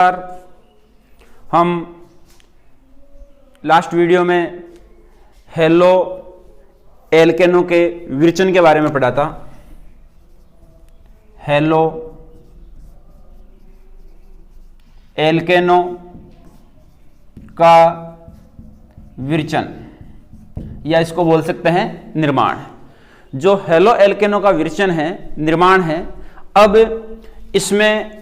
हम last video में hello एल्केनो के विरचन के बारे में पढ़ा था। हेलो एल्केनो का विरचन या इसको बोल सकते हैं निर्माण। जो हेलो एल्केनो का विरचन है, निर्माण है, अब इसमें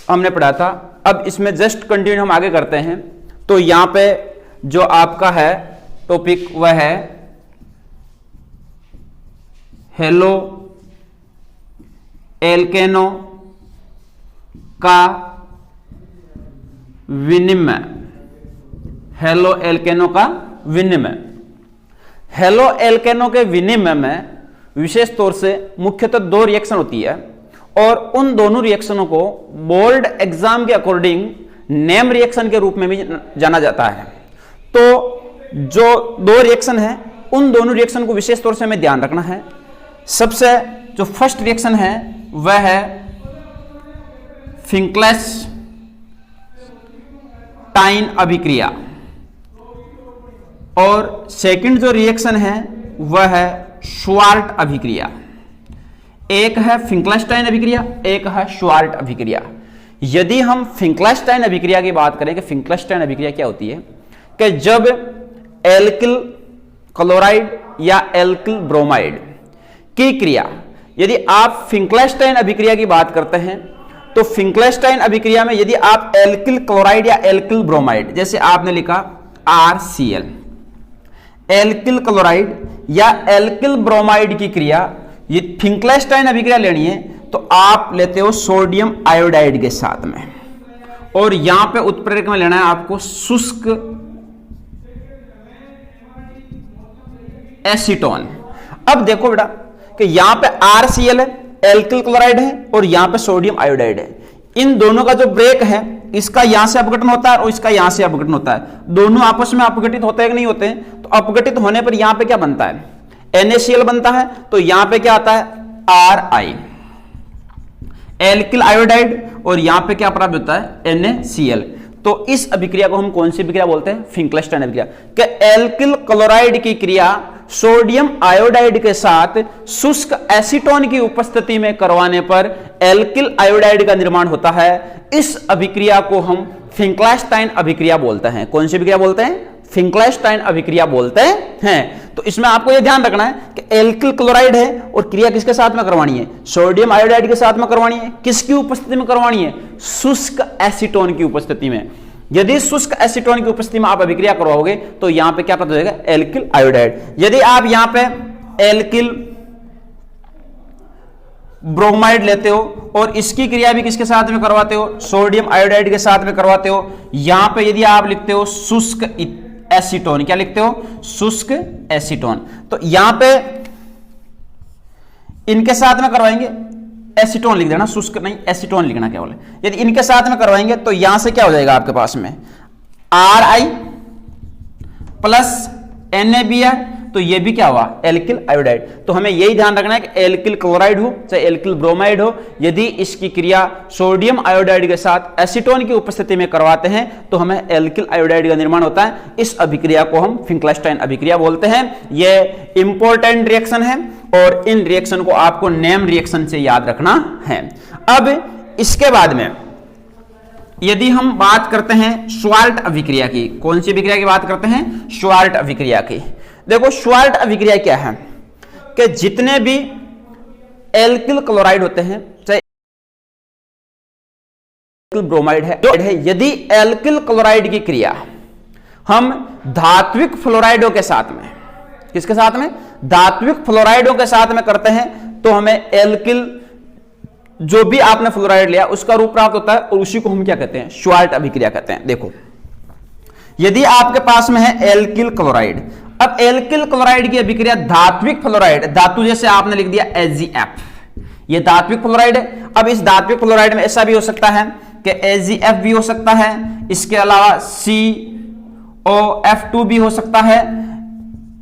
हमने पढ़ा था। अब इसमें जस्ट कंटिन्यू हम आगे करते हैं। तो यहां पे जो आपका है टॉपिक वह है हेलो एल्केनो का विनिमय। हेलो एल्केनो का विनिमय। हेलो एल्केनो के विनिमय में विशेष तौर से मुख्यतः दो रिएक्शन होती है और उन दोनों रिएक्शनों को बोर्ड एग्जाम के अकॉर्डिंग नेम रिएक्शन के रूप में भी जाना जाता है। तो जो दो रिएक्शन है उन दोनों रिएक्शन को विशेष तौर से हमें ध्यान रखना है। सबसे जो फर्स्ट रिएक्शन है वह है फिंकलेस्टाइन अभिक्रिया और सेकंड जो रिएक्शन है वह है श्वार्ट अभिक्रिया। एक है फिंकलेस्टाइन अभिक्रिया, एक है श्वार्ट अभिक्रिया। यदि हम फिंकलेस्टाइन अभिक्रिया की बात करें कि फिंकलेस्टाइन अभिक्रिया क्या होती है, कि जब एल्किल क्लोराइड या एल्किल ब्रोमाइड की क्रिया, यदि आप फिंकलेस्टाइन अभिक्रिया की बात करते हैं तो फिंकलेस्टाइन अभिक्रिया में यदि आप एल्किल क्लोराइड या एल्किल ब्रोमाइड, जैसे आपने लिखा RCl, एल्किल क्लोराइड या एल्किल ब्रोमाइड की क्रिया, ये फिंकलेस्टाइन अभिक्रिया लेनी है तो आप लेते हो सोडियम आयोडाइड के साथ में, और यहां पे उत्प्रेरक में लेना है आपको शुष्क एसीटोन। अब देखो बेटा कि यहां पे RCl है, एल्किल क्लोराइड है, और यहां पे सोडियम आयोडाइड है। इन दोनों का जो ब्रेक है, इसका यहां से अपघटन होता है और इसका यहां से अपघटन होता है। दोनों आपस में अपघटित होते हैं कि नहीं होते हैं? तो अपघटित होने पर यहां पे क्या बनता है? NaCl बनता है। तो यहां पे क्या आता है? Ri, एल्किल आयोडाइड, और यहां पे क्या प्राप्त होता है? NaCl। तो इस अभिक्रिया को हम कौन सी अभिक्रिया बोलते हैं? फिंकलेस्टाइन अभिक्रिया। कि एल्किल क्लोराइड की क्रिया सोडियम आयोडाइड के साथ शुष्क एसीटोन की उपस्थिति में करवाने पर एल्किल आयोडाइड का निर्माण होता है। इस अभिक्रिया को हम फिंकलेस्टाइन अभिक्रिया बोलते हैं। कौन सी अभिक्रिया बोलते हैं? फिंकलेस्टाइन अभिक्रिया बोलते हैं। तो इसमें आपको यह ध्यान रखना है कि एल्किल क्लोराइड है और क्रिया किसके साथ में करवानी है? सोडियम आयोडाइड के साथ में करवानी है। किसकी उपस्थिति में करवानी है? शुष्क एसीटोन की उपस्थिति में। यदि शुष्क एसीटोन की उपस्थिति में आप अभिक्रिया करवाओगे तो यहां पे क्या प्राप्त हो जाएगा? Alkyl iodide. यदि आप यहां पे एल्किल ब्रोमाइड लेते हो और इसकी क्रिया भी किसके साथ में करवाते हो? सोडियम आयोडाइड के साथ में करवाते हो। यहां पे यदि आप लिखते हो शुष्क एसीटोन, क्या लिखते हो? शुष्क एसीटोन। तो यहां पे इनके साथ में करवाएंगे, एसीटोन लिख देना, शुष्क नहीं एसीटोन लिखना केवल। यदि इनके साथ में करवाएंगे तो यहां से क्या हो जाएगा आपके पास में? Ri प्लस NaBr, तो ये भी क्या हुआ? Alkyl iodide. तो हमें यही ध्यान रखना है कि एल्किल क्लोराइड हो चाहे एल्किल ब्रोमाइड हो, यदि इसकी क्रिया सोडियम आयोडाइड के साथ एसीटोन की उपस्थिति में करवाते हैं तो हमें एल्किल आयोडाइड का निर्माण होता है। इस अभिक्रिया को हम फिंकलेस्टाइन अभिक्रिया बोलते हैं। यह इंपॉर्टेंट रिएक्शन है और इन रिएक्शन को आपको नेम रिएक्शन से याद रखना है। अब इसके बाद में यदि हम बात करते हैं श्वार्ट अभिक्रिया की, कौन सी अभिक्रिया की बात करते हैं? श्वार्ट अभिक्रिया की। देखो श्वार्ट अभिक्रिया क्या है कि जितने भी एल्किल क्लोराइड होते हैं चाहे एल्किल ब्रोमाइड है, यदि एल्किल क्लोराइड की क्रिया हम धात्विक फ्लोराइडों के साथ में, किसके साथ में? धात्विक फ्लोराइडों के साथ में करते हैं तो हमें एल्किल, जो भी आपने फ्लोराइड लिया उसका रूप प्राप्त होता है और उसी को हम क्या कहते हैं? श्वार्ट अभिक्रिया कहते हैं। देखो यदि आपके पास में है एल्किल क्लोराइड, अब एल्किल क्लोराइड की अभिक्रिया धात्विक फ्लोराइड, धातु जैसे आपने लिख दिया AgF, ये धात्विक फ्लोराइड है। अब इस धात्विक फ्लोराइड में ऐसा भी हो सकता है कि AgF भी हो सकता है, इसके अलावा COF2 भी हो सकता है,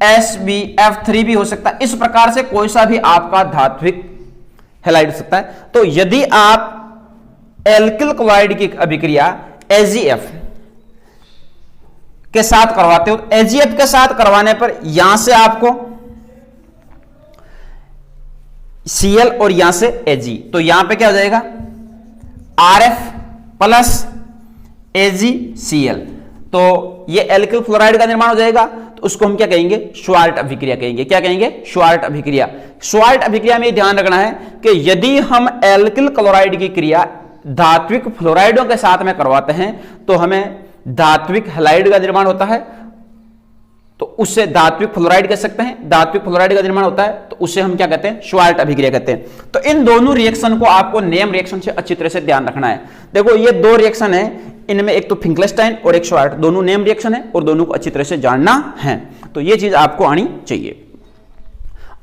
SbF3 भी हो सकता है। इस प्रकार से कोई सा भी आपका धात्विक हैलाइड हो सकता है। तो यदि आप एल्किल क्लोराइड की अभिक्रिया AgF के साथ करवाते हो, AgF के साथ करवाने पर यहां से आपको Cl और यहां से Ag, तो यहां पे क्या हो जाएगा RF प्लस AgCl, तो ये एल्किल क्लोराइड का निर्माण हो जाएगा। तो उसको हम क्या कहेंगे, श्वार्ट अभिक्रिया कहेंगे। क्या कहेंगे, श्वार्ट अभिक्रिया। श्वार्ट अभिक्रिया में ध्यान रखना है कि यदि हम एल्किल क्लोराइड की क्रिया धात्विक फ्लोराइडों के साथ में करवाते हैं तो हमें धात्विक हैलाइड का निर्माण होता है, तो उससे धात्विक फ्लोराइड कह सकते हैं, धात्विक फ्लोराइड का निर्माण होता है, तो उससे हम क्या कहते हैं, श्वार्ट अभिक्रिया कहते हैं। तो इन दोनों रिएक्शन को आपको नेम रिएक्शन से अच्छी तरह से ध्यान रखना है। देखो ये दो रिएक्शन है, इनमें एक तो फिंकलेस्टाइन और एक श्वार्ट, दोनों नेम रिएक्शन है और दोनों को अच्छी तरह से जानना है, तो ये चीज आपको आनी चाहिए।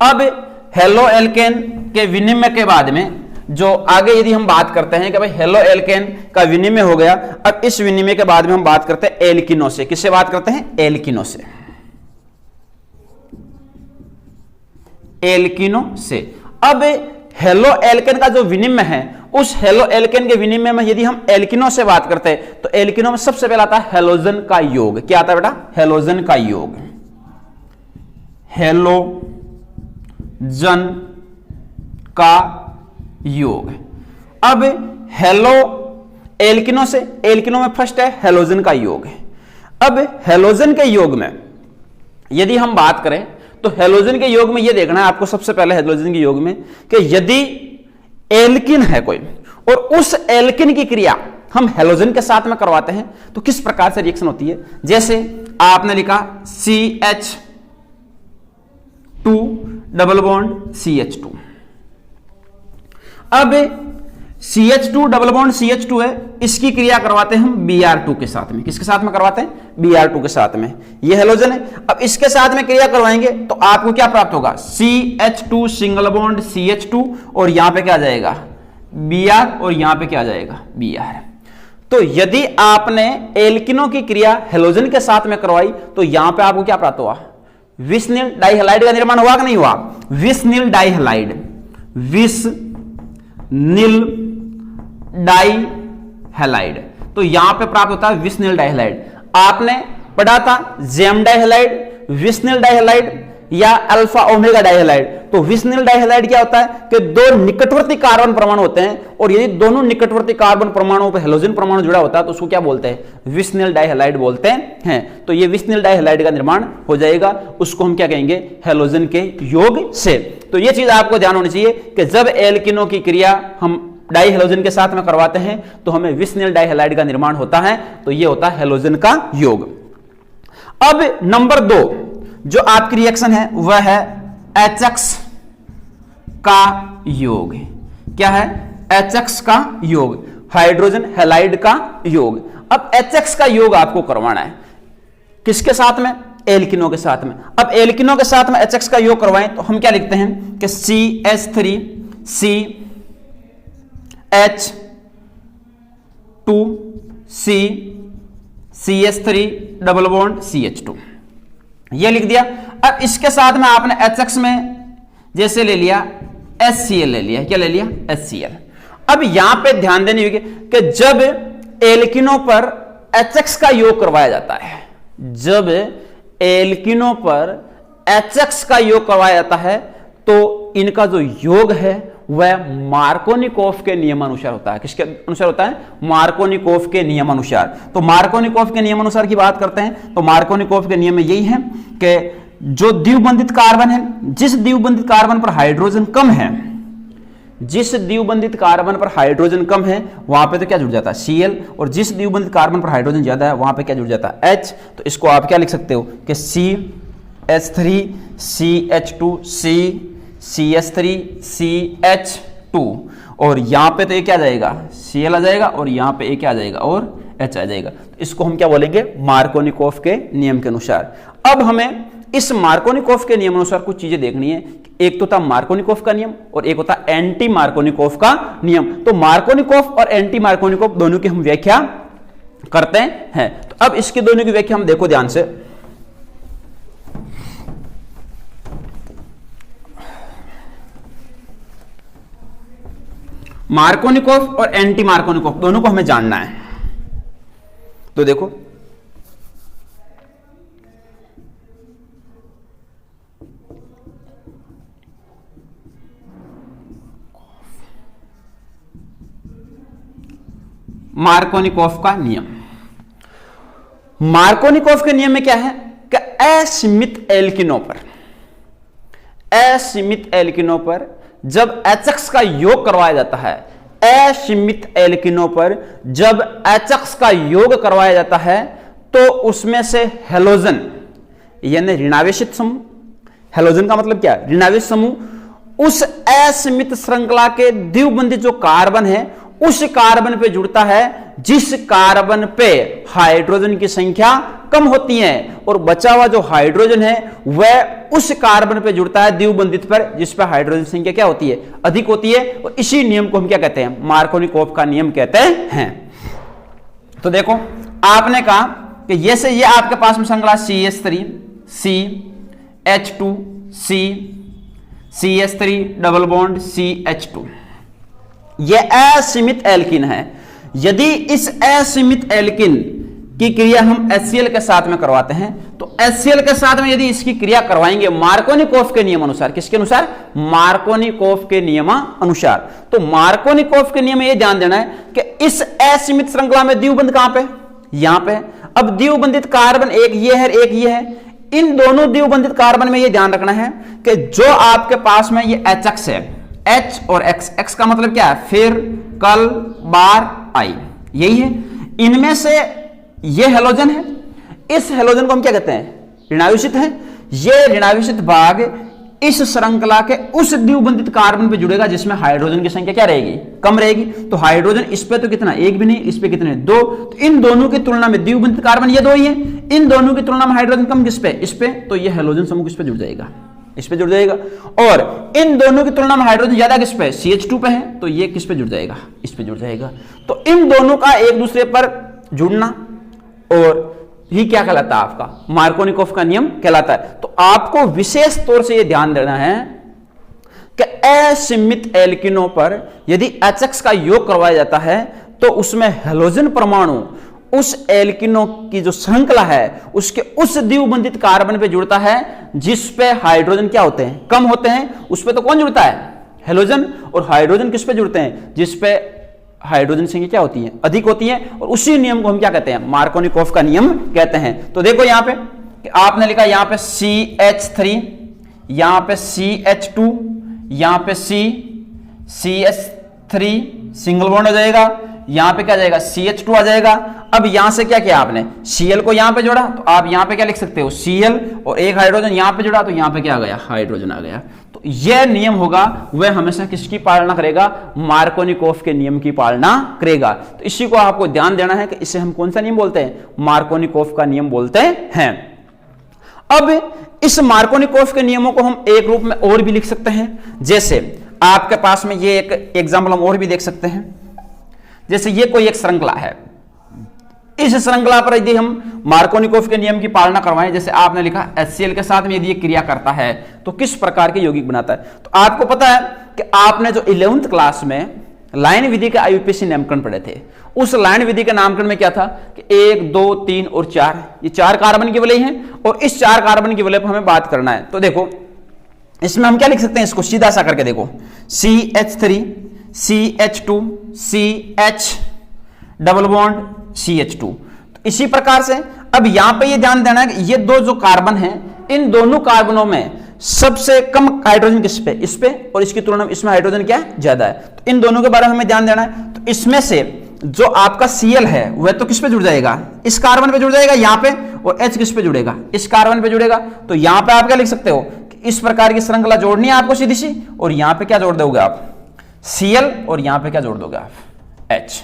अब हेलो एल्केन के विनिमय के बाद में जो आगे यदि हम बात करते हैं कि भाई हेलो एल्केन का विनिमय हो गया, अब इस विनिमय के बाद में हम बात करते हैं एल्किनो से। किससे बात करते हैं, एल्किनो से। एल्किनो से। अब हेलो एल्केन का जो विनिमय है, उस हेलो एल्केन के विनिमय में यदि हम एल्किनो से बात करते हैं तो एल्किनो में सबसे पहले आता है हेलोजन का योग। क्या आता है बेटा, हेलोजन का योग। हेलोजन का योग। अब हेलो एल्किनो से, एल्किनो में फर्स्ट है हेलोजन का योग। अब हेलोजन के योग में यदि हम बात करें तो हेलोजन के योग में यह देखना है आपको, सबसे पहले हेलोजन के योग में कि यदि एल्किन है कोई और उस एल्किन की क्रिया हम हेलोजन के साथ में करवाते हैं तो किस प्रकार से रिएक्शन होती है। जैसे आपने लिखा CH2 डबल बॉन्ड CH2। अब CH2 डबल बॉन्ड CH2 है, इसकी क्रिया करवाते हैं हम Br2 के साथ में। किसके साथ में करवाते हैं, Br2 के साथ में। ये हेलोजन है, अब इसके साथ में क्रिया करवाएंगे तो आपको क्या प्राप्त होगा, CH2 सिंगल बॉन्ड CH2 और यहां पे क्या आ जाएगा Br और यहां पे क्या आ जाएगा Br। तो यदि आपने एल्किनो की क्रिया हेलोजन के साथ में करवाई तो यहां पे आपको क्या प्राप्त हुआ, विसनिल डाइहैलाइड का निर्माण हुआ कि नहीं हुआ, विसनिल डाइहैलाइड, विसनिल डाइहैलाइड। तो यहां पे प्राप्त होता है विसनिल डाइहैलाइड। आपने पढ़ा था जेम डाइहैलाइड, विसनिल डाइहैलाइड या अल्फा ओमेगा डाइहैलाइड। तो विसनिल डाइहैलाइड क्या होता है कि दो निकटवर्ती कार्बन परमाणु होते हैं और यदि दोनों निकटवर्ती कार्बन परमाणुओं पर हेलोजन परमाणु जुड़ा होता है तो उसको क्या बोलते हैं, विसनिल डाइहैलाइड बोलते हैं। तो ये विसनिल डाइहैलाइड का निर्माण हो जाएगा, उसको हम क्या कहेंगे, हेलोजन के योग से। तो ये चीज आपको ध्यान होनी चाहिए कि जब एल्किनो की क्रिया हम डाइहेलोजन के साथ में करवाते हैं तो हमें विसनिल डाइहैलाइड का निर्माण होता है, तो ये होता है हेलोजन का योग। अब नंबर 2 जो आपकी रिएक्शन है वह है HX का योग। क्या है, HX का योग, हाइड्रोजन हैलाइड का योग। अब HX का योग आपको करवाना है किसके साथ में, एल्किनो के साथ में। अब एल्किनो के साथ में HX का योग करवाएं तो हम क्या लिखते हैं कि CH3 CH2 CH3 double bond CH2 ये लिख दिया। अब इसके साथ में आपने HX में जैसे ले लिया HCl ले लिया। क्या ले लिया, HCl। अब यहां पे ध्यान देनी होगी कि जब एल्किनो पर HX का योग करवाया जाता है, जब एल्किनो पर HX का योग करवाया जाता है तो इनका जो योग है वह मार्कोनिकोफ के नियमानुसार होता है। किसके अनुसार होता है, मार्कोनिकोफ के नियमानुसार। तो मार्कोनिकोफ के नियमानुसार की बात करते हैं तो मार्कोनिकोफ के नियम में यही है कि जो द्विबंधित कार्बन है, जिस द्विबंधित कार्बन पर हाइड्रोजन कम है, जिस द्विबंधित कार्बन पर हाइड्रोजन कम है वहां पे तो क्या जुड़ जाता है Cl, और जिस द्विबंधित कार्बन पर हाइड्रोजन ज्यादा है वहां पे क्या जुड़ जाता है H। तो इसको आप क्या लिख सकते हो कि CH3 CH2 CH3 CH2 और यहां पे तो ये क्या आ जाएगा, Cl आ जाएगा और यहां पे ये क्या आ जाएगा और H आ जाएगा। तो इसको हम क्या बोलेंगे, मार्कोनिकोफ के नियम के अनुसार। अब हमें इस मार्कोनिकोफ के नियम अनुसार कुछ चीजें देखनी है। एक तो था मार्कोनिकोफ का नियम और एक होता एंटी मार्कोनिकोफ का नियम। तो मार्कोनिकोफ और एंटी मार्कोनिकोफ दोनों की हम व्याख्या करते हैं। तो अब इसके दोनों की व्याख्या हम देखो ध्यान से। मार्कोनिकोफ और एंटी मार्कोनिकोफ दोनों को हमें जानना है। तो देखो मार्कोनिकोफ का नियम, मार्कोनिकोफ के नियम में क्या है कि असीमित एल्किनों पर जब HX का योग करवाया जाता है, असीमित एल्किनों पर जब HX का योग करवाया जाता है तो उसमें से हेलोजन यानी ऋणावेशित समूह, हेलोजन का मतलब क्या है, ऋणावेशित समूह, उस असीमित श्रृंखला के द्विबंधित जो कार्बन है उस कार्बन पे जुड़ता है जिस कार्बन पे हाइड्रोजन की संख्या कम होती है, और बचा हुआ जो हाइड्रोजन है वह उस कार्बन पे जुड़ता है द्विबंधित पर जिस पर हाइड्रोजन संख्या क्या होती है, अधिक होती है। और इसी नियम को हम क्या कहते हैं, मार्कोनिकोफ का नियम कहते हैं। तो देखो आपने कहा कि जैसे ये आपके पास में श्रृंखला CH3 CH2 CH3 double bond CH2, यह असीमित एल्किन है। यदि इस असीमित एल्किन की क्रिया हम HCl के साथ में करवाते हैं तो HCl के साथ में यदि इसकी क्रिया करवाएंगे मार्कोनिकोफ के नियम अनुसार, किसके अनुसार, मार्कोनिकोफ के नियम अनुसार, तो मार्कोनिकोफ के नियम ये ध्यान देना है कि इस असीमित श्रृंखला में द्विबंध कहां पे, यहां पे। अब द्विबंधित कार्बन एक ये है एक ये है, इन दोनों द्विबंधित कार्बन में ये ध्यान रखना है कि जो आपके पास में ये HX है, H और X, X का मतलब क्या है, फिर कल बार आई, यही है। इनमें से ये हेलोजन है, इस हेलोजन को हम क्या कहते हैं, ऋणावेशित है। ये ऋणावेशित भाग इस श्रृंखला के उस द्विबंधित कार्बन पे जुड़ेगा जिसमें हाइड्रोजन की संख्या क्या रहेगी, कम रहेगी। तो हाइड्रोजन इस पे तो कितना, एक भी नहीं, इस पे कितने, दो। तो इन दोनों की तुलना में द्विबंधित कार्बन ये दो ही है, इन दोनों की तुलना में हाइड्रोजन कम किस पे, इस पे, तो ये हेलोजन समूह किस पे जुड़ जाएगा, इस पे जुड़ जाएगा। और इन दोनों की तुलना में हाइड्रोजन ज्यादा किस पे, CH2 पे है, तो ये किस पे जुड़ जाएगा, इस पे जुड़ जाएगा। तो इन दोनों का एक दूसरे पर जुड़ना और ही क्या कहलाता है, आपका मार्कोनिकोफ का नियम कहलाता है। तो आपको विशेष तौर से यह ध्यान देना है कि असीमित एल्किनों पर यदि HX का योग करवाया जाता है तो उसमें हेलोजन परमाणु उस एल्किनों की जो श्रृंखला है उसके उस द्विबंधित कार्बन पे जुड़ता है जिस पे हाइड्रोजन क्या होते हैं, कम होते हैं। उस पे तो कौन जुड़ता है, हेलोजन। और हाइड्रोजन किस पे जुड़ते हैं, जिस पे हाइड्रोजन संख्या क्या होती है, अधिक होती है। और उसी नियम को हम क्या कहते हैं, मार्कोनिकोफ का नियम कहते हैं। तो देखो यहां पे कि आपने लिखा यहां पे CH3, यहां पे CH2, यहां पे CH3 सिंगल बॉन्ड हो जाएगा, यहां पे क्या जाएगा, CH2 आ जाएगा। अब यहां से क्या किया आपने, Cl को यहां पे जोड़ा, तो आप यहां पे क्या लिख सकते हो, Cl, और एक हाइड्रोजन यहां पे जोड़ा तो यहां पे क्या आ गया, हाइड्रोजन आ गया। तो यह नियम होगा वह हमेशा किसकी पालना करेगा, मार्कोनिकोफ के नियम की पालना करेगा। तो इसी को आपको ध्यान देना है कि इसे हम कौन सा नियम बोलते हैं, मार्कोनिकोफ का नियम बोलते हैं। अब इस मार्कोनिकोफ के नियमों को हम एक रूप में और भी लिख सकते हैं। जैसे आपके पास में ये एक एग्जाम्पल हम और भी देख सकते हैं। जैसे ये कोई एक श्रृंखला है, इस श्रृंखला पर यदि हम मार्कोनिकोफ के नियम की पालना करवाएं, जैसे आपने लिखा HCl के साथ में यदि ये क्रिया करता है तो किस प्रकार के यौगिक बनाता है। तो आपको पता है कि आपने जो 11th क्लास में लाइन विधि के IUPAC नामकरण पढ़े थे, उस लाइन विधि के नामकरण में क्या था कि 1, 2, 3 और 4, ये 4 कार्बन की वलय हैं और इस 4 कार्बन की वलय पर हमें बात करना है। तो देखो इसमें हम क्या लिख सकते हैं, इसको सीधा सा करके देखो, CH3 CH2 CH double bond CH2। तो इसी प्रकार से अब यहां पे ये ध्यान देना है कि ये दो जो कार्बन हैं, इन दोनों कार्बनों में सबसे कम हाइड्रोजन किस पे, इस पे, और इसकी तुलना में इसमें हाइड्रोजन क्या है, ज्यादा है। तो इन दोनों के बारे में हमें ध्यान देना है। तो इसमें से जो आपका Cl है वह तो किस पे जुड़ जाएगा, इस कार्बन पे जुड़ जाएगा यहां पे, और H किस पे जुड़ेगा, इस कार्बन पे जुड़ेगा। तो यहां पे आप क्या लिख सकते हो कि इस प्रकार की श्रृंखला जोड़नी है आपको सीधी सी, और यहां पे क्या जोड़ दोगे आप, Cl, और यहां पे क्या जोड़ दोगे आप, H,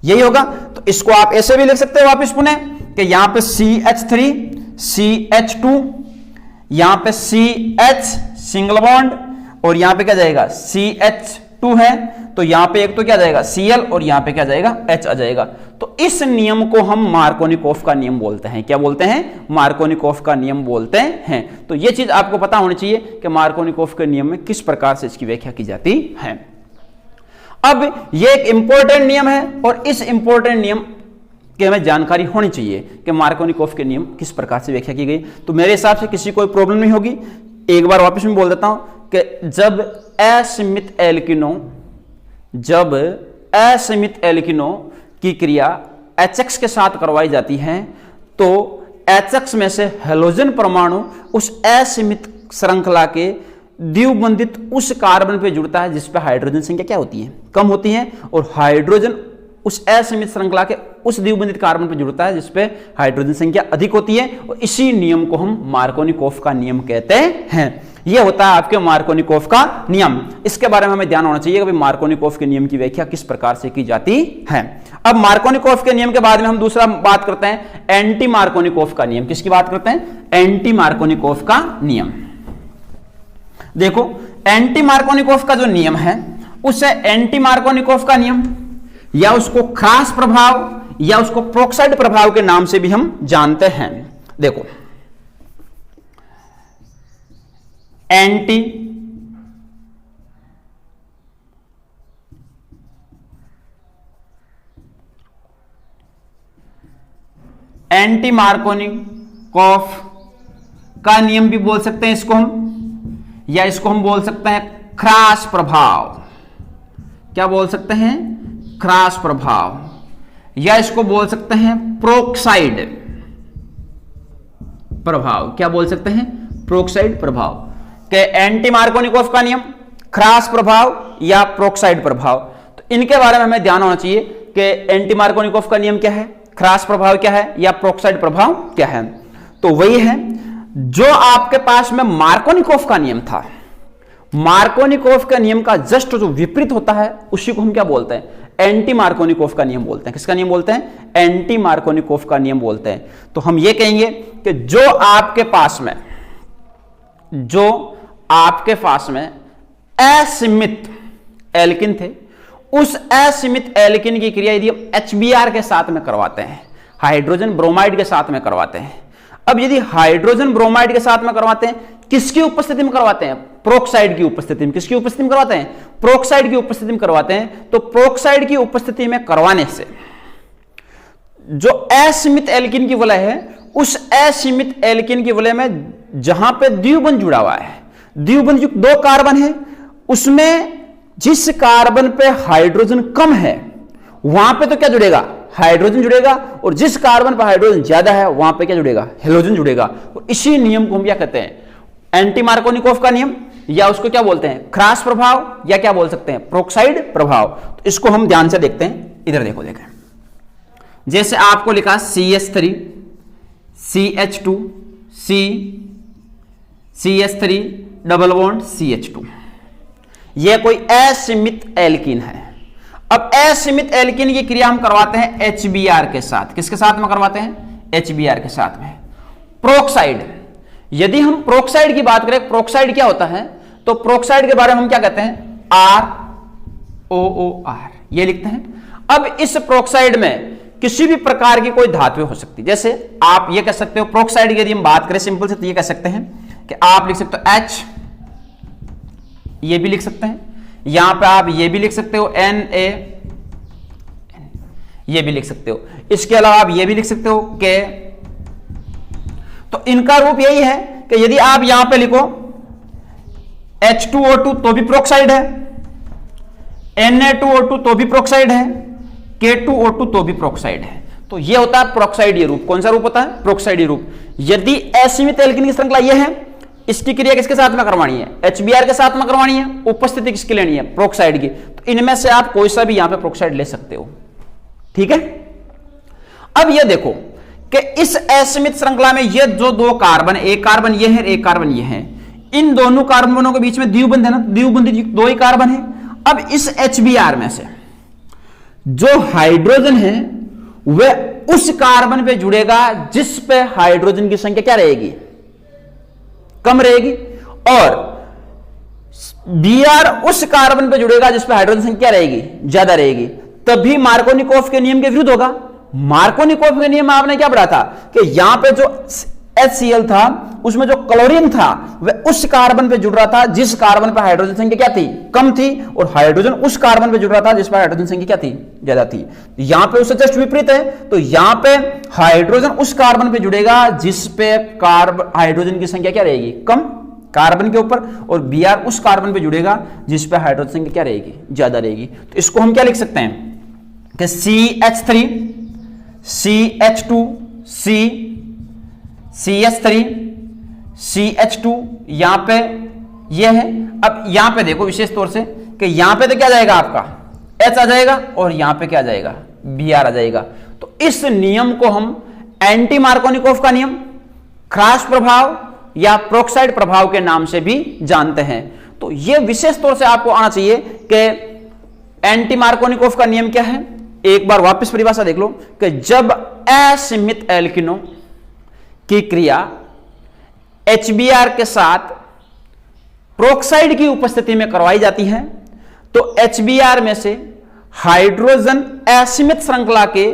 यही होगा। तो इसको आप ऐसे भी लिख सकते हो वापस पुनः कि यहां पे CH3 CH2, यहां पे CH सिंगल बॉन्ड, और यहां पे क्या जाएगा, CH2 है, तो यहां पे एक तो क्या जाएगा Cl, और यहां पे क्या जाएगा, H आ जाएगा। तो इस नियम को हम मार्कोनिकोफ का नियम बोलते हैं। क्या बोलते हैं, मार्कोनिकोफ का नियम बोलते हैं। तो यह चीज आपको पता होनी चाहिए कि मार्कोनिकोफ के नियम में किस प्रकार से इसकी व्याख्या की जाती है। अब ये एक इंपॉर्टेंट नियम है और इस इंपॉर्टेंट नियम की हमें जानकारी होनी चाहिए कि मार्कोनिकॉफ के नियम किस प्रकार से व्याख्या की गई। तो मेरे हिसाब से किसी कोई प्रॉब्लम नहीं होगी। एक बार वापस में बोल देता हूं कि जब असीमित एल्किनो की क्रिया HX के साथ करवाई जाती है तो HX में से हैलोजन परमाणु उस असीमित श्रृंखला के द्विबंधित उस कार्बन पे जुड़ता है जिस पे हाइड्रोजन संख्या क्या होती है, कम होती है, और हाइड्रोजन उस असीमित श्रृंखला के उस द्विबंधित कार्बन पे जुड़ता है जिस पे हाइड्रोजन संख्या अधिक होती है, और इसी नियम को हम मार्कोनिकॉफ का नियम कहते हैं। यह होता है आपके मार्कोनिकॉफ का नियम। इसके बारे में हमें ध्यान होना चाहिए कि मार्कोनिकॉफ के नियम की व्याख्या किस प्रकार से की जाती है। अब मार्कोनिकॉफ के नियम के बाद में हम दूसरा बात करते हैं एंटी मार्कोनिकॉफ का नियम। किसकी बात करते हैं? एंटी मार्कोनिकॉफ का नियम। देखो एंटी मार्कोनिकॉफ का जो नियम है उसे एंटी मार्कोनिकॉफ का नियम या उसको क्रॉस प्रभाव या उसको प्रोक्साइड प्रभाव के नाम से भी हम जानते हैं। देखो एंटी मार्कोनिकॉफ का नियम भी बोल सकते हैं इसको हम, या इसको हम बोल सकते हैं क्रॉस प्रभाव। क्या बोल सकते हैं? क्रॉस प्रभाव, या इसको बोल सकते हैं प्रोक्साइड प्रभाव। क्या बोल सकते हैं? प्रोक्साइड प्रभाव। के एंटी मार्कोनिकॉफ का नियम, क्रॉस प्रभाव या प्रोक्साइड प्रभाव। तो इनके बारे में हमें ध्यान होना चाहिए कि एंटी मार्कोनिकॉफ का नियम क्या है, क्रॉस प्रभाव क्या है, या प्रोक्साइड प्रभाव क्या है। तो वही है जो आपके पास में मार्कोनिकॉफ का नियम था। मार्कोनिकॉफ का नियम का जस्ट जो विपरीत होता है उसी को हम क्या बोलते हैं? एंटी मार्कोनिकॉफ का नियम बोलते हैं। किसका नियम बोलते हैं? एंटी मार्कोनिकॉफ का नियम बोलते हैं। तो हम ये कहेंगे कि जो आपके पास में असीमित एल्किन थे, उस असीमित एल्किन की क्रिया यदि हम HBr के साथ में करवाते हैं, हाइड्रोजन ब्रोमाइड के साथ में करवाते हैं। अब यदि हाइड्रोजन ब्रोमाइड के साथ में करवाते हैं, किसकी उपस्थिति में करवाते हैं? प्रोक्साइड की उपस्थिति में। किसकी उपस्थिति में करवाते हैं? प्रोक्साइड की उपस्थिति में करवाते हैं। तो प्रोक्साइड की उपस्थिति में करवाने से जो असीमित एल्किन की वलय है, उस असीमित एल्किन की वलय में जहां पे द्विबंध जुड़ा हुआ है, द्विबंध युक्त 2 कार्बन है, उसमें जिस कार्बन पे हाइड्रोजन कम है वहां पे तो क्या जुड़ेगा? हाइड्रोजन जुड़ेगा, और जिस कार्बन पर हाइड्रोजन ज्यादा है वहां पे क्या जुड़ेगा? हेलोजन जुड़ेगा। और इसी नियम को हम क्या कहते हैं? एंटी मार्कोनिकॉफ का नियम, या उसको क्या बोलते हैं? क्रॉस प्रभाव, या क्या बोल सकते हैं? प्रोक्साइड प्रभाव। तो इसको हम ध्यान से देखते हैं। इधर देखो, देखें जैसे आपको लिखा CH3 CH2 CH3 double bond CH2, यह कोई असीमित एल्कीन है। अब असीमित एल्कीन की क्रिया हम करवाते हैं HBr के साथ। किसके साथ में करवाते हैं? HBr के साथ में। प्रोक्साइड, यदि हम प्रोक्साइड की बात करें, प्रोक्साइड क्या होता है? तो प्रोक्साइड के बारे में हम क्या कहते हैं? ROOR, ये लिखते हैं। अब इस प्रोक्साइड में किसी भी प्रकार की कोई धातु हो सकती है। जैसे आप ये कह सकते हो, प्रोक्साइड की यदि हम बात करें सिंपल से, तो ये कह सकते हैं कि आप लिख सकते हो H, ये भी लिख सकते हैं, यहां पे आप ये भी लिख सकते हो Na, ये भी लिख सकते हो। इसके अलावा आप ये भी लिख सकते हो K। तो इनका रूप यही है कि यदि आप यहां पे लिखो H2O2 तो भी प्रोक्साइड है, Na2O2 तो भी प्रोक्साइड है, K2O2 तो भी प्रोक्साइड है। तो ये होता है प्रोक्साइडीय रूप। कौन सा रूप होता है? प्रोक्साइडीय रूप। यदि असीमित एल्कीन की श्रृंखला ये है, इसकी क्रिया किसके साथ में करवानी है? HBr के साथ में करवानी है। उपस्थिति किसकी लेनी है? प्रोक्साइड की। तो इनमें से आप कोई सा भी यहां पे प्रोक्साइड ले सकते हो। ठीक है। अब ये देखो कि इस असीमित श्रृंखला में ये जो 2 कार्बन, एक कार्बन ये है, एक कार्बन ये है, इन दोनों कार्बनों के बीच में द्विबंध है ना, द्विबंधित 2 ही कार्बन है। अब इस HBr में से जो हाइड्रोजन है वह उस कार्बन पे जुड़ेगा जिस पे हाइड्रोजन की संख्या क्या रहेगी? कम रहेगी, और Br उस कार्बन पे जुड़ेगा जिस पे हाइड्रोजन संख्या रहेगी? ज्यादा रहेगी। तभी मार्कोनिकॉफ के नियम के विरुद्ध होगा। मार्कोनिकॉफ के नियम में आपने क्या पढ़ा था कि यहां पे जो HCl था, उसमें जो क्लोरीन था वह उस कार्बन पे जुड़ रहा था जिस कार्बन पर हाइड्रोजन संख्या क्या थी, कम थी, और हाइड्रोजन उस कार्बन पे जुड़ रहा था जिस पर हाइड्रोजन संख्या क्या थी, ज्यादा थी। यहां पे उससे जस्ट विपरीत है, तो यहां पे हाइड्रोजन उस कार्बन पे जुड़ेगा जिस पे हाइड्रोजन की संख्या क्या रहेगी, कम कार्बन के ऊपर, और Br उस कार्बन पे जुड़ेगा जिस पे हाइड्रोजन संख्या क्या रहेगी, ज्यादा रहेगी। तो इसको हम क्या लिख सकते हैं कि CH3 CH2 CH3 CH2 यहां पे ये है। अब यहां पे देखो विशेष तौर से कि यहां पे तो क्या जाएगा आपका H आ जाएगा और यहां पे क्या जाएगा, Br आ जाएगा। तो इस नियम को हम एंटी मार्कोनिकोव का नियम, क्रॉस प्रभाव या प्रोक्साइड प्रभाव के नाम से भी जानते हैं। तो यह विशेष तौर से आपको आना चाहिए कि एंटी मार्कोनिकोव का नियम क्या है। एक बार वापस परिभाषा देख लो कि जब असीमित एल्किनों की क्रिया HBr के साथ प्रोक्साइड की उपस्थिति में करवाई जाती है तो HBr में से हाइड्रोजन असीमित श्रृंखला के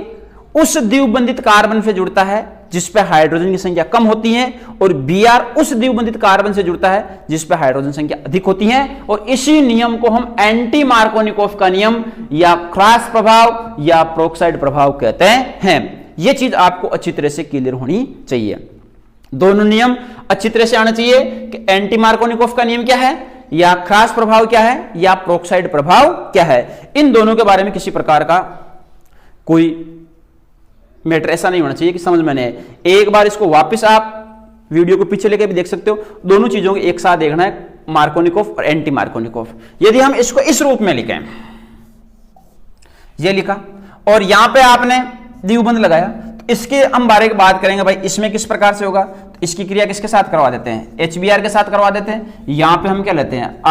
उस द्विबंधित कार्बन से जुड़ता है जिस पर हाइड्रोजन की संख्या कम होती है, और Br उस द्विबंधित कार्बन से जुड़ता है जिस पर हाइड्रोजन संख्या अधिक होती है। और इसी नियम को हम एंटी मार्कोनिकोव का नियम या क्रॉस प्रभाव या प्रोक्साइड प्रभाव कहते हैं। यह चीज आपको अच्छी तरह से क्लियर होनी चाहिए। दोनों नियम अच्छी तरह से आना चाहिए कि एंटी मार्कोनिकोव का नियम क्या है, या क्रॉस प्रभाव क्या है, या प्रोक्साइड प्रभाव क्या है। इन दोनों के बारे में किसी प्रकार का कोई मैटर ऐसा नहीं होना चाहिए कि समझ में नहीं आए। एक बार इसको वापस आप वीडियो को पीछे लेके भी देख सकते हो। दोनों चीजों को एक साथ देखना है, मार्कोनिकोव और एंटी मार्कोनिकोव। यदि हम इसको इस रूप में लिखें, ये लिखा और यहां पे आपने द्विबंध लगाया, तो इसके हम बारे में बात करेंगे भाई इसमें किस प्रकार से होगा। तो इसकी क्रिया किसके साथ करवा देते हैं, HBr के साथ करवा देते हैं। यहां पे हम क्या लेते हैं,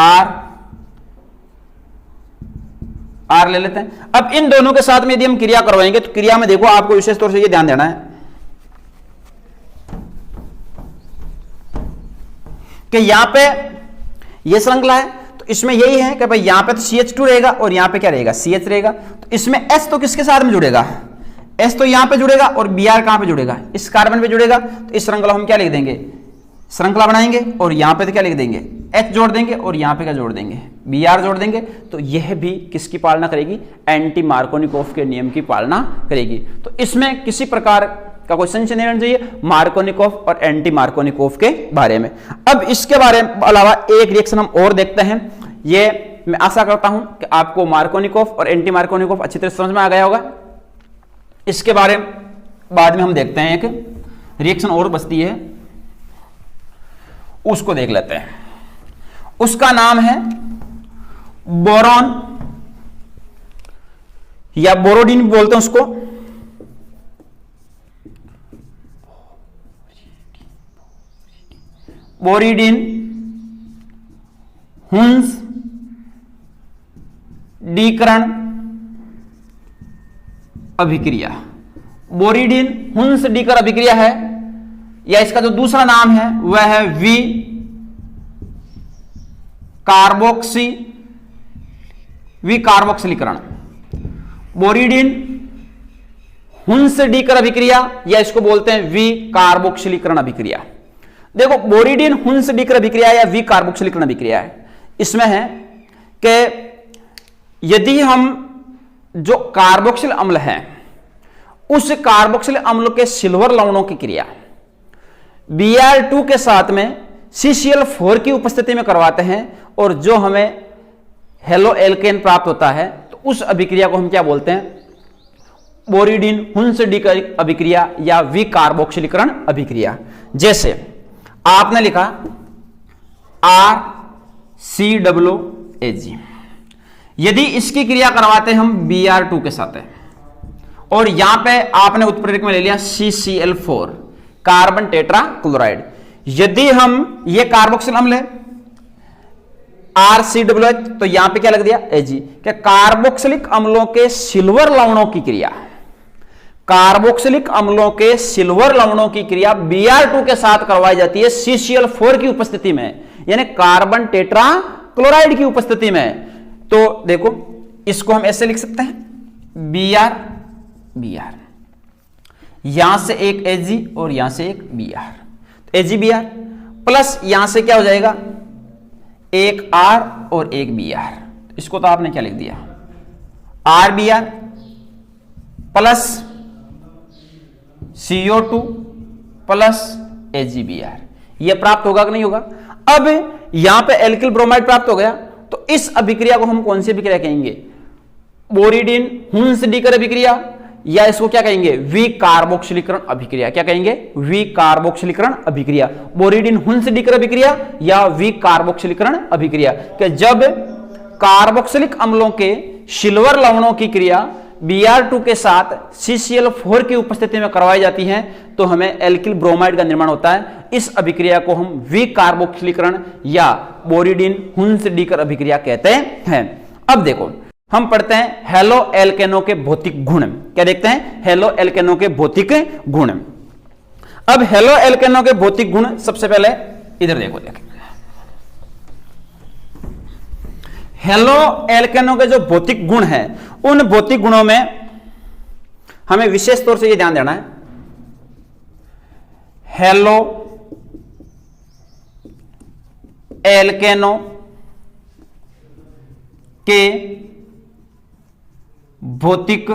R ले लेते हैं। अब इन दोनों के साथ में यदि हम क्रिया करवाएंगे तो क्रिया में देखो आपको विशेष तौर से ये ध्यान देना है कि यहां पे ये श्रृंखला है, तो इसमें यही है कि भाई यहां पे तो CH2 रहेगा और यहां पे क्या रहेगा, CH रहेगा। तो इसमें S तो किसके साथ में जुड़ेगा, S तो यहां पे जुड़ेगा, और Br कहां पे जुड़ेगा, इस कार्बन पे जुड़ेगा। तो इस श्रृंखला हम क्या लिख देंगे, श्रृंखला बनाएंगे और यहां पे तो क्या लिख देंगे, H जोड़ देंगे, और यहां पे क्या जोड़ देंगे, Br जोड़ देंगे। तो यह भी किसकी पालना करेगी, एंटी मार्कोनिकोव के नियम की पालना करेगी। तो इसमें किसी प्रकार का कोई संशय नहीं रहना चाहिए मार्कोनिकोव और एंटी मार्कोनिकोव के बारे में। अब इसके बारे में अलावा एक रिएक्शन हम और देखते हैं। ये मैं आशा करता हूं कि आपको मार्कोनिकोव और एंटी मार्कोनिकोव अच्छी तरह समझ में आ गया होगा। इसके बारे में बाद में हम देखते हैं, एक रिएक्शन और बचती है, उसको देख लेते हैं। उसका नाम है बोरॉन या बोरोडीन बोलते हैं उसको। बोरिडीन हुंस डीकरण अभिक्रिया। बोरिडीन हुंस डीकर अभिक्रिया है, या इसका जो दूसरा नाम है वह है वी कार्बोक्सिलीकरण। बोरिडीन हुंस डीकर अभिक्रिया, या इसको बोलते हैं वी कार्बोक्सिलीकरण अभिक्रिया। देखो बोरिडीन हुंस डीकर अभिक्रिया या वी कार्बोक्सिलीकरण अभिक्रिया है, इसमें है कि यदि हम जो कार्बोक्सिल अम्ल है उस कार्बोक्सिल अम्ल के सिल्वर लवणों की क्रिया Br2 के साथ में CCl4 की उपस्थिति में करवाते हैं, और जो हमें हेलो एल्केन प्राप्त होता है, तो उस अभिक्रिया को हम क्या बोलते हैं, बोरिडीन हुंस डीकर अभिक्रिया या वी कार्बोक्सिलीकरण अभिक्रिया। जैसे आपने लिखा RCOOH, यदि इसकी क्रिया करवाते हम Br2 के साथ है, और यहां पे आपने उत्प्रेरक में ले लिया CCl4 कार्बन टेट्रा क्लोराइड। यदि हम ये कार्बोक्सिल अम्ल है RCOOH, तो यहां पे क्या लग दिया Ag, क्या कार्बोक्सिलिक अम्लों के सिल्वर लवणों की क्रिया, कार्बोक्सिलिक अम्लों के सिल्वर लवणों की क्रिया Br2 के साथ करवाई जाती है CCl4 की उपस्थिति में, यानी कार्बन टेट्रा क्लोराइड की उपस्थिति में। तो देखो इसको हम ऐसे लिख सकते हैं Br यहां से एक Ag और यहां से एक Br। AgBr प्लस यहां से क्या हो जाएगा, एक R और एक Br, इसको तो आपने क्या लिख दिया, RBr plus CO2 plus AgBr, यह प्राप्त होगा कि नहीं होगा। अब यहां पे एल्किल ब्रोमाइड प्राप्त हो गया, तो इस अभिक्रिया को हम कौन सी अभिक्रिया कहेंगे, बोरिडीन हुंसडीकर अभिक्रिया, या इसको क्या कहेंगे, विकार्बोक्सिलीकरण अभिक्रिया। क्या कहेंगे, विकार्बोक्सिलीकरण अभिक्रिया, बोरिडीन हुंसडीकर अभिक्रिया या विकार्बोक्सिलीकरण अभिक्रिया। कि जब कार्बोक्सिलिक अम्लों के सिल्वर लवणों की क्रिया Br2 के साथ CCl4 की उपस्थिति में करवाई जाती है तो हमें एल्किल ब्रोमाइड का निर्माण होता है। इस अभिक्रिया को हम विकार्बोक्सिलीकरण या बोरिडीन हुंसडीकर अभिक्रिया कहते हैं। अब देखो हम पढ़ते हैं हेलो एल्केनो के भौतिक गुण। क्या देखते हैं, हेलो एल्केनो के भौतिक गुण। अब हेलो एल्केनो के भौतिक गुण, सबसे पहले इधर देखो, हेलो एल्केनो के जो भौतिक गुण हैं, उन भौतिक गुणों में हमें विशेष तौर से यह ध्यान देना है, हेलो एल्केनो के भौतिक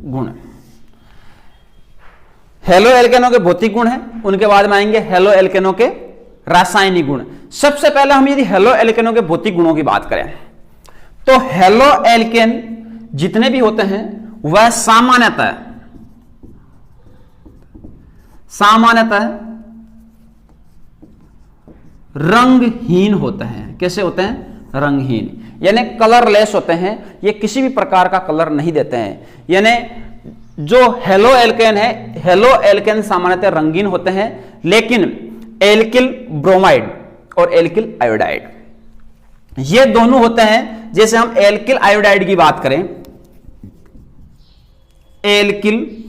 गुण। हेलो एल्केनो के भौतिक गुण है, उनके बाद में आएंगे हेलो एल्केनो के रासायनिक गुण। सबसे पहले हम यदि हेलो एल्केनो के भौतिक गुणों की बात करें तो हेलो एल्केन जितने भी होते हैं वह सामान्यतः रंगहीन होते हैं। कैसे होते हैं, रंगहीन, यानी कलरलेस होते हैं। ये किसी भी प्रकार का कलर नहीं देते हैं। यानी जो हेलो एल्केन है, हेलो एल्केन सामान्यतः रंगीन होते हैं, लेकिन एल्किल ब्रोमाइड और एल्किल आयोडाइड ये दोनों होते हैं। जैसे हम एल्किल आयोडाइड की बात करें, एल्किल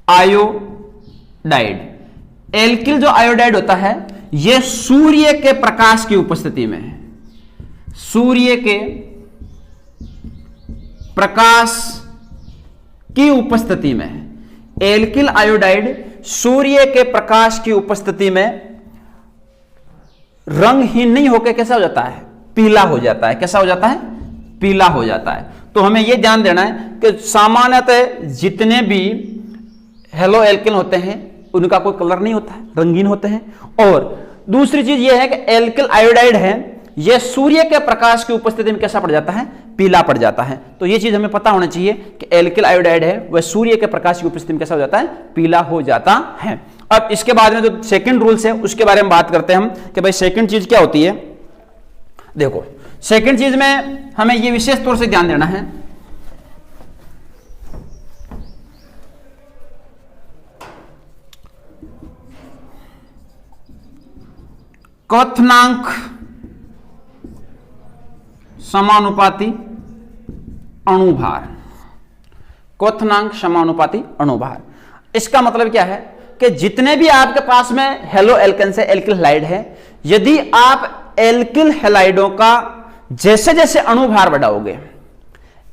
आयोडाइड, एल्किल जो आयोडाइड होता है यह सूर्य के प्रकाश की उपस्थिति में, सूर्य के प्रकाश की उपस्थिति में, एल्किल आयोडाइड सूर्य के प्रकाश की उपस्थिति में रंगहीन नहीं होकर कैसा हो जाता है, पीला हो जाता है। कैसा हो जाता है, पीला हो जाता है। तो हमें यह ध्यान देना है कि सामान्यतः जितने भी हेलो एल्किल होते हैं उनका कोई कलर नहीं होता है, रंगीन होते हैं। और दूसरी चीज यह है कि एल्किल आयोडाइड है, यह सूर्य के प्रकाश की उपस्थिति में कैसा पड़ जाता है, पीला पड़ जाता है। तो यह चीज हमें पता होना चाहिए कि एल्किल आयोडाइड है वह सूर्य के प्रकाश की उपस्थिति में कैसा हो जाता है, पीला हो जाता है। अब इसके बाद में जो सेकंड रूल्स है उसके बारे में बात करते हैं हम कि भाई सेकंड चीज क्या होती है। देखो सेकंड चीज में हमें यह विशेष तौर से ध्यान देना है, क्वथनांक समानुपाती अणुभार। क्वथनांक समानुपाती अणुभार, इसका मतलब क्या है कि जितने भी आपके पास में हेलो एल्केन से एल्किल हैलाइड है, यदि आप एल्किल हैलाइडों का जैसे जैसे अणुभार बढ़ाओगे,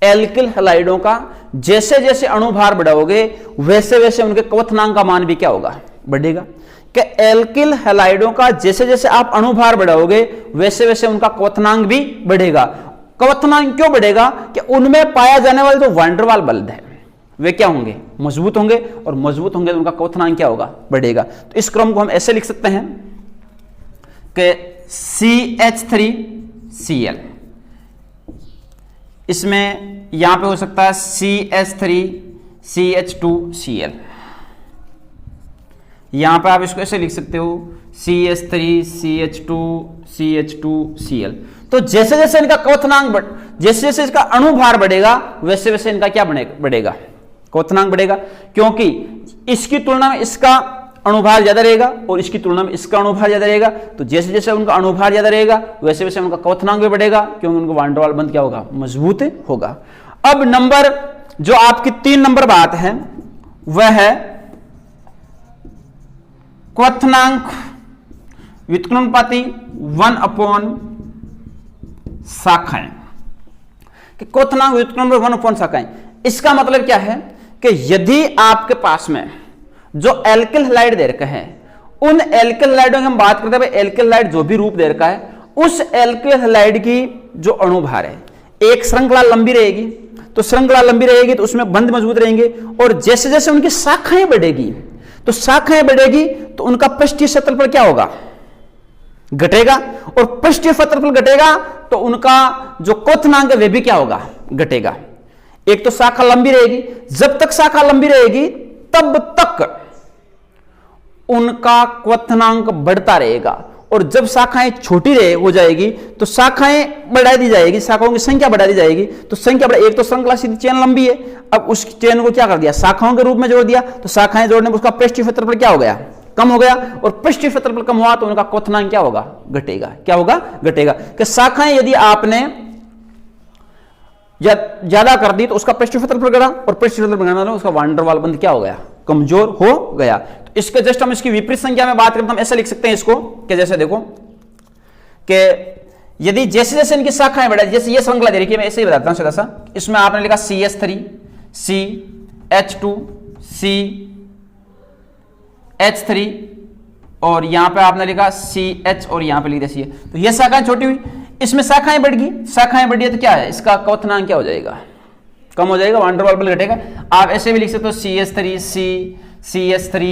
एल्किल हैलाइडों का जैसे जैसे अणुभार बढ़ाओगे वैसे वैसे उनके क्वथनांक का मान भी क्या होगा, बढ़ेगा। कि एल्किल हैलाइडों का जैसे जैसे आप अणुभार बढ़ाओगे वैसे वैसे उनका क्वथनांक भी बढ़ेगा। क्वथनांक क्यों बढ़ेगा कि उनमें पाया जाने वाले जो वैन डर वाल बल है वे क्या होंगे, मजबूत होंगे, और मजबूत होंगे तो उनका क्वथनांक क्या होगा, बढ़ेगा। तो इस क्रम को हम ऐसे लिख सकते हैं कि CH3Cl, इसमें यहां पे हो सकता है CH3CH2Cl, यहां पे आप इसको ऐसे लिख सकते हो CH3CH2CH2Cl। तो जैसे जैसे इनका क्वथनांक जैसे जैसे इसका अणुभार बढ़ेगा वैसे वैसे इनका क्या बढ़ेगा, क्वथनांक बढ़ेगा, क्योंकि इसकी तुलना में इसका अणुभार ज्यादा रहेगा और इसकी तुलना में इसका अणुभार ज्यादा रहेगा। तो जैसे जैसे उनका अणुभार ज्यादा रहेगा वैसे वैसे उनका क्वथनांक भी बढ़ेगा, क्योंकि उनका वैन डर वाल बंध क्या होगा, मजबूत होगा। अब नंबर जो आपकी 3 नंबर बात है वह है क्वथनांक व्युत्क्रमणुपाती 1/शाखाएं। क्वथनांक व्युत्क्रमण 1/शाखाएं, इसका मतलब क्या है कि यदि आपके पास में जो एल्किल हैलाइड दे रखे हैं, उन एल्किल हैलाइडों की हम बात करते हैं, एल्किल हैलाइड जो भी रूप दे रखा है, उस एल्किल हैलाइड की जो अणुभार है, एक श्रृंखला लंबी रहेगी, तो श्रृंखला लंबी रहेगी तो उसमें बंध मजबूत रहेंगे, और जैसे जैसे उनकी शाखाएं बढ़ेगी, तो शाखाएं बढ़ेगी तो उनका पृष्ठीय क्षेत्रफल क्या होगा, घटेगा, और पृष्ठीय क्षेत्रफल घटेगा तो उनका जो क्वथनांक है वे भी क्या होगा, घटेगा। एक तो शाखा लंबी रहेगी, जब तक शाखा लंबी रहेगी तब तक उनका क्वथनांक बढ़ता रहेगा, और जब शाखाएं छोटी रहे हो जाएगी तो शाखाएं बढ़ा दी जाएगी, शाखाओं की संख्या बढ़ा दी जाएगी, तो संख्या बढ़ा, एक तो श्रृंखला सीधी चेन लंबी है, अब उस चेन को क्या कर दिया, शाखाओं के रूप में जोड़ दिया, तो शाखाएं जोड़ने में उसका पृष्ठीय क्षेत्रफल क्या हो गया, कम हो गया, और पृष्ठीय क्षेत्रफल कम हुआ तो उनका क्वथनांक क्या होगा, घटेगा। क्या होगा, घटेगा। कि शाखाएं यदि आपने ज्यादा कर दी तो उसका पृष्ठीय क्षेत्रफल बढ़ा, और पृष्ठीय क्षेत्रफल बढ़ने वाला उसका वान डेर वाल बंध क्या हो गया, कमजोर हो गया। तो इसके जस्ट हम इसकी विपरीत संख्या में बात करते हैं, हम ऐसे लिख सकते हैं इसको कि जैसे देखो कि यदि जैसे जैसे इनकी शाखाएं बढ़े, जैसे ये श्रृंखला दे रखी है, मैं ऐसे ही बताता हूं सीधा सा, इसमें आपने लिखा CH3 CH2 CH3 और यहां पे आपने लिखा CH और यहां पे लिख दिया CH, तो ये शाखाएं छोटी हुई, इसमें शाखाएं बढ़ गई, शाखाएं बढ़ी तो क्या है, इसका क्वथनांक क्या हो जाएगा, कम हो जाएगा, वान डेर वाल बल घटेगा। आप ऐसे भी लिख सकते हो CH3 CH3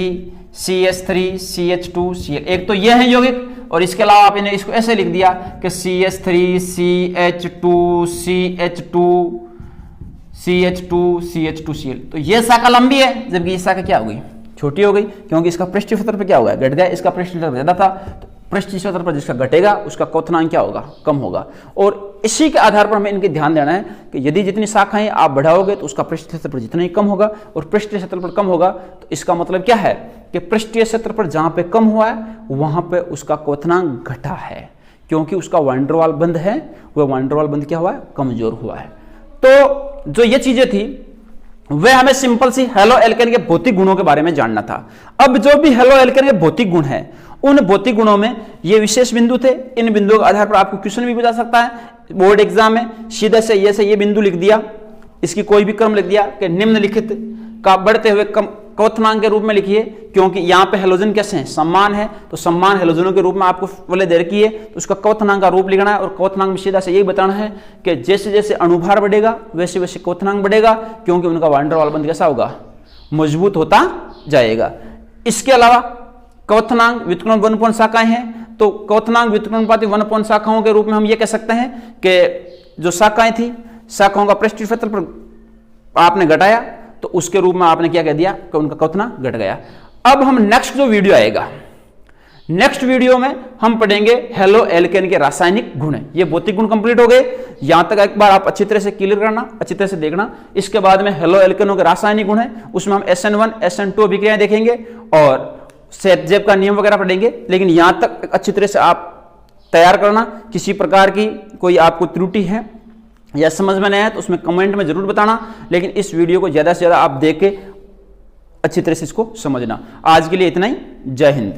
CH2 CH, एक तो ये है यौगिक, और इसके अलावा आप इन्हें इसको ऐसे लिख दिया कि CH3 CH2 CL, तो ये शाखा लंबी है, जबकि ये शाखा क्या हो गई, छोटी हो गई, क्योंकि इसका पृष्ठीय क्षेत्रफल क्या होगा, घट गया, इसका पृष्ठीय क्षेत्रफल ज्यादा था, तो पृष्ठीय क्षेत्रफल जिसका घटेगा उसका क्वथनांक क्या होगा, कम होगा। और इसी के आधार पर हमें इनके ध्यान देना है कि यदि जितनी शाखाएं आप बढ़ाओगे तो उसका पृष्ठीय क्षेत्रफल जितना ही कम होगा, और पृष्ठीय क्षेत्रफल कम होगा तो इसका मतलब क्या है कि पृष्ठीय क्षेत्रफल जहां पे कम हुआ है वहां पे उसका क्वथनांक घटा है, क्योंकि उसका वान डेर वाल बंध है, वह वान डेर वाल बंध क्या हुआ है, कमजोर हुआ है। तो जो ये चीजें थी वे हमें सिंपल सी हेलो एल्केन के भौतिक गुणों के बारे में जानना था। अब जो भी हेलो एल्केन के भौतिक गुण है, उन भौतिक गुणों में ये विशेष बिंदु थे, इन बिंदुओं के आधार पर आपको क्वेश्चन भी पूछा सकता है बोर्ड एग्जाम में, सीधे से ये बिंदु लिख दिया, इसकी कोई भी क्रम लिख दिया कि निम्नलिखित का बढ़ते हुए क्वथनांक के रूप में लिखिए, क्योंकि यहाँ पे हेलोजन कैसे हैं, समान है, तो समान हेलोजनों के रूप में आपको बोले दे रखी है, तो उसका क्वथनांक का रूप लिखना है, और क्वथनांक में सीधा से यही बताना है कि जैसे जैसे अणुभार बढ़ेगा वैसे वैसे क्वथनांक बढ़ेगा, क्योंकि उनका वान डेर वाल बंध कैसा होगा, मजबूत होता जाएगा। इसके अलावा क्वथनांक व्युत्क्रमण वनपोन शाखाएं हैं, तो क्वथनांक व्युत्क्रमणपाती वनपोन शाखाओं के रूप में हम ये कह सकते हैं कि जो शाखाएं थी, शाखाओं का पृष्ठीय क्षेत्रफल आपने घटाया तो उसके रूप में आपने क्या कह दिया कि उनका क्वथनांक घट गया। अब हम नेक्स्ट जो वीडियो आएगा, नेक्स्ट वीडियो में हम पढ़ेंगे हेलो एल्केन के रासायनिक गुण। ये भौतिक गुण कंप्लीट हो गए, यहां तक एक बार आप अच्छी तरह से क्लियर करना, अच्छी तरह से देखना। इसके बाद में हेलो एल्केनों के रासायनिक गुण है, उसमें हम SN1 SN2 अभिक्रियाएं देखेंगे और सेटजेब का नियम वगैरह पढ़ेंगे। लेकिन यहां तक अच्छी तरह से आप तैयार करना, किसी प्रकार की कोई आपको त्रुटि है या समझ में नहीं आया तो उसमें कमेंट में जरूर बताना, लेकिन इस वीडियो को ज्यादा से ज्यादा आप देख के अच्छी तरह से इसको समझना। आज के लिए इतना ही, जय हिंद।